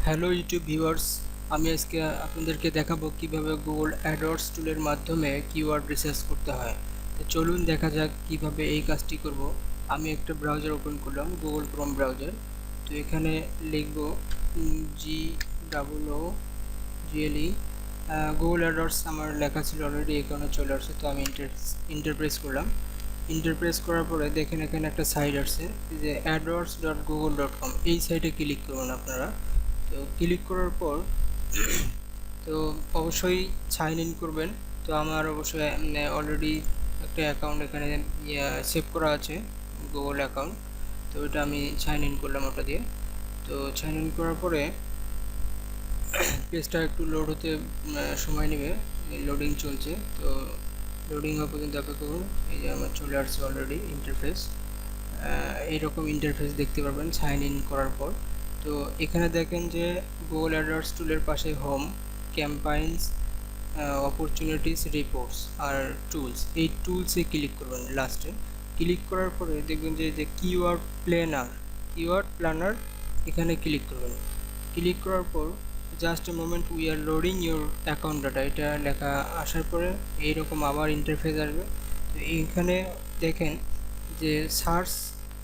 Hello YouTube viewers, আমি আজকে আপনাদেরকে দেখাবো কিভাবে গুগল অ্যাডওয়ার্ডস টুলের মাধ্যমে কিওয়ার্ড রিসার্চ করতে হয়। তো চলুন দেখা যাক কিভাবে এই কাজটি করব। আমি একটা ব্রাউজার ওপেন করলাম, গুগল ক্রোম ব্রাউজার। তো এখানে লিখব GOOGLE। গুগল অ্যাডওয়ার্ডস আমার লেখা ছিল অলরেডি, এখানে চলে আসছে। তো আমি ইন্টারপ্রেস করলাম। ইন্টারপ্রেস করার পরে দেখেন এখানে একটা সাইট আসছে, যে adwords.google.com। এই সাইটে ক্লিক করুন আপনারা। তো ক্লিক করার পর তো অবশ্যই সাইন ইন করবেন। তো আমার অবশ্যই অলরেডি একটা অ্যাকাউন্ট এখানে সেভ করা আছে, গুগল অ্যাকাউন্ট। তো ওটা আমি সাইন ইন করলাম ওটা দিয়ে। তো সাইন ইন করার পরে পেজটা একটু লোড হতে সময় নেবে, লোডিং চলছে। তো লোডিং হওয়া পর্যন্ত অপেক্ষা করুন। এই যে আমার চলে আসছে অলরেডি ইন্টারফেস। এইরকম ইন্টারফেস দেখতে পারবেন সাইন ইন করার পর। তো এখানে দেখেন যে গুগল অ্যাডওয়ার্ডস টুলের পাশে হোম, ক্যাম্পাইন্স, অপরচুনিটিস, রিপোর্টস আর টুলস, এই টুলসে ক্লিক করবেন লাস্টে। ক্লিক করার পরে দেখবেন যে কিওয়ার্ড প্ল্যানার এখানে ক্লিক করবেন। ক্লিক করার পর just a moment, we are loading your account data, এটা লেখা আসার পরে এইরকম আবার ইন্টারফেস আসবে। তো এইখানে দেখেন যে search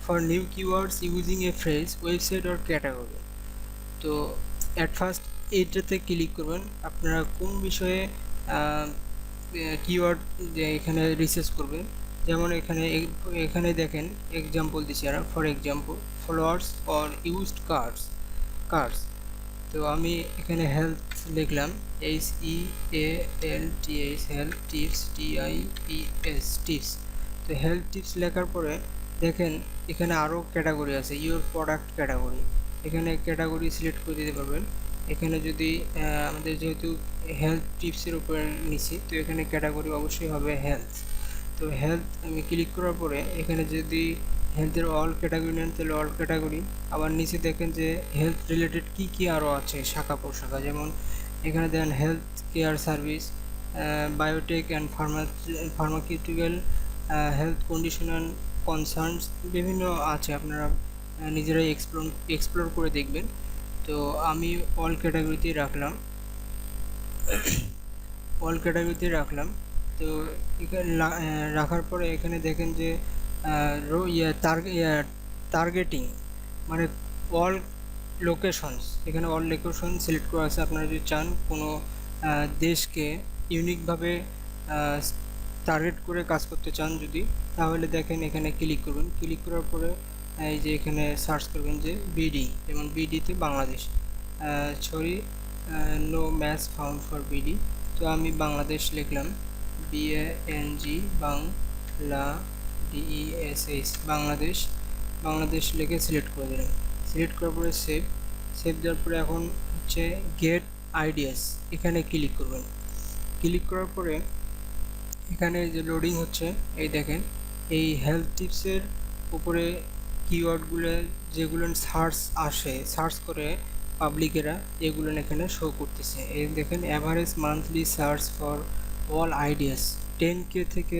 for new keywords using a phrase, website or category. তো অ্যাট ফার্স্ট এইটাতে ক্লিক করবেন। আপনারা কোন বিষয়ে কিওয়ার্ড যে এখানে রিসার্চ করবেন। যেমন এখানে দেখেন এক্সাম্পল দিচ্ছি, আর for example followers or used cars. তো আমি এখানে হেলথ লিখলাম, HEALTH, health tips, TIPS, tips. তো হেলথ টিপস লেখার পরে দেখেন এখানে আরও ক্যাটাগরি আছে, ইউর প্রোডাক্ট ক্যাটাগরি। এখানে ক্যাটাগরি সিলেক্ট করে দিতে পারবেন। এখানে যদি আমাদের যেহেতু হেলথ টিপসের উপরে নিচ্ছি, তো এখানে ক্যাটাগরি অবশ্যই হবে হেলথ। তো হেলথ আমি ক্লিক করার পরে এখানে যদি হেলথের অল ক্যাটাগরি নেন তাহলে অল ক্যাটাগরি। আবার নিচে দেখেন যে হেলথ রিলেটেড কী কী আরও আছে শাখা প্রশাখা, যেমন এখানে দেখেন health care service, biotech and pharmaceutical, health condition and concerns, বিভিন্ন আছে। আপনারা নিজেরাই এক্সপ্লোর করে দেখবেন। তো আমি অল ক্যাটাগরিতে রাখলাম। তো এখানে রাখার পরে এখানে দেখেন যে টার্গেটিং, মানে অল লোকেশনস, এখানে অল লোকেশন সিলেক্ট করা আছে। আপনারা যদি চান কোনো দেশকে ইউনিকভাবে টার্গেট করে কাজ করতে চান যদি, তাহলে দেখেন এখানে ক্লিক করবেন। ক্লিক করার পরে এই যে এখানে সার্চ করবেন যে বিডি, যেমন বিডিতে Bangladesh, sorry, no match found for BD. তো আমি বাংলাদেশ লিখলাম, BANG, বাংলা, DESH, বাংলাদেশ লিখে সিলেক্ট করে দিলাম। সিলেক্ট করার পরে সেভ দেওয়ার পরে এখন হচ্ছে গেট আইডিয়াস, এখানে ক্লিক করবেন। ক্লিক করার পরে এখানে যে লোডিং হচ্ছে, এই দেখেন এই হেলথ টিপসের উপরে কিওয়ার্ডগুলো যেগুলো সার্চ করে পাবলিকেরা, এগুলো এখানে শো করতেছে। এই দেখেন average monthly search for all ideas 10K থেকে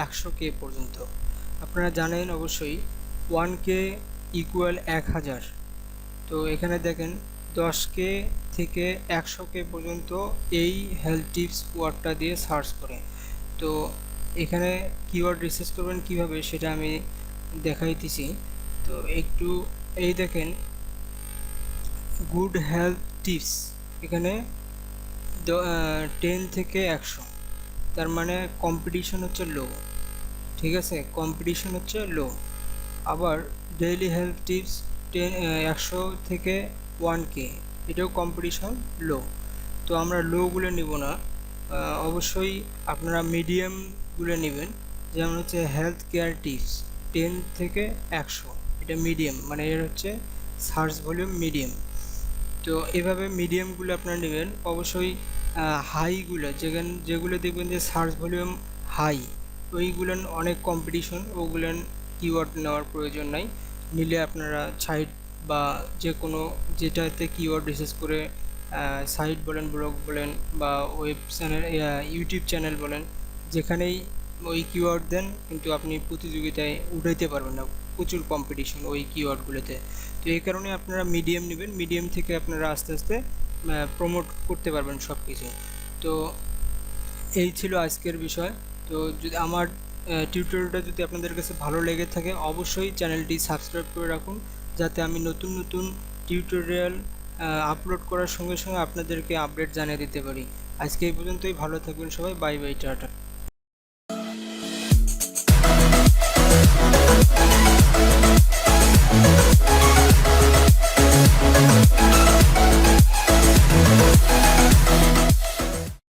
100K পর্যন্ত। আপনারা জানেন অবশ্যই 1K ইকুয়াল 1000। তো এখানে দেখেন 10K থেকে 100K পর্যন্ত এই হেলথ টিপস ওয়ার্ডটা দিয়ে সার্চ করে। তো এখানে কিওয়ার্ড রিসার্চ করবেন কিভাবে সেটা আমি দেখাইতেছি। তো একটু এই দেখেন গুড হেলথ টিপস, এখানে 10 থেকে 100, তার মানে কম্পিটিশন হচ্ছে লো। ঠিক আছে, কম্পিটিশন হচ্ছে লো। আবার ডেইলি হেলথ টিপস 100 থেকে 1K, এটাও কম্পিটিশন লো। তো আমরা লোগুলো নিব না, অবশ্যই আপনারা মিডিয়ামগুলো নেবেন। যেমন হচ্ছে হেলথ কেয়ার টিপস 10 থেকে 100, এটা মিডিয়াম, মানে এর হচ্ছে সার্চ ভলিউম মিডিয়াম। তো এভাবে মিডিয়ামগুলো আপনারা নেবেন। অবশ্যই হাইগুলো যেগুলো দেখবেন যে সার্চ ভলিউম হাই, ওইগুলো অনেক কম্পিটিশন, ওগুলো কিওয়ার্ড নেওয়ার প্রয়োজন নাই। নিলে আপনারা সাইট বা যে কোনো যেটাতে কিওয়ার্ড রিসার্চ করে সাইট বলেন, ব্লগ বলেন বা ওয়েব চ্যানেল, ইউটিউব চ্যানেল বলেন, যেখানেই ওই কিওয়ার্ড দেন, কিন্তু আপনি প্রতিযোগিতায় উঠাইতে পারবেন না, প্রচুর কম্পিটিশন ওই কিওয়ার্ডগুলোতে। তো এই কারণে আপনারা মিডিয়াম নেবেন, মিডিয়াম থেকে আপনারা আস্তে আস্তে প্রমোট করতে পারবেন সব কিছু। তো এই ছিল আজকের বিষয়। তো যদি আমার টিউটোরিয়ালটা যদি আপনাদের কাছে ভালো লেগে থাকে, অবশ্যই চ্যানেলটি সাবস্ক্রাইব করে রাখুন, যাতে আমি নতুন নতুন টিউটোরিয়াল আপলোড করার সঙ্গে সঙ্গে আপনাদেরকে আপডেট জানিয়ে দিতে পারি। আজকে এই পর্যন্তই, ভালো থাকবেন সবাই, বাই বাই, টাটা।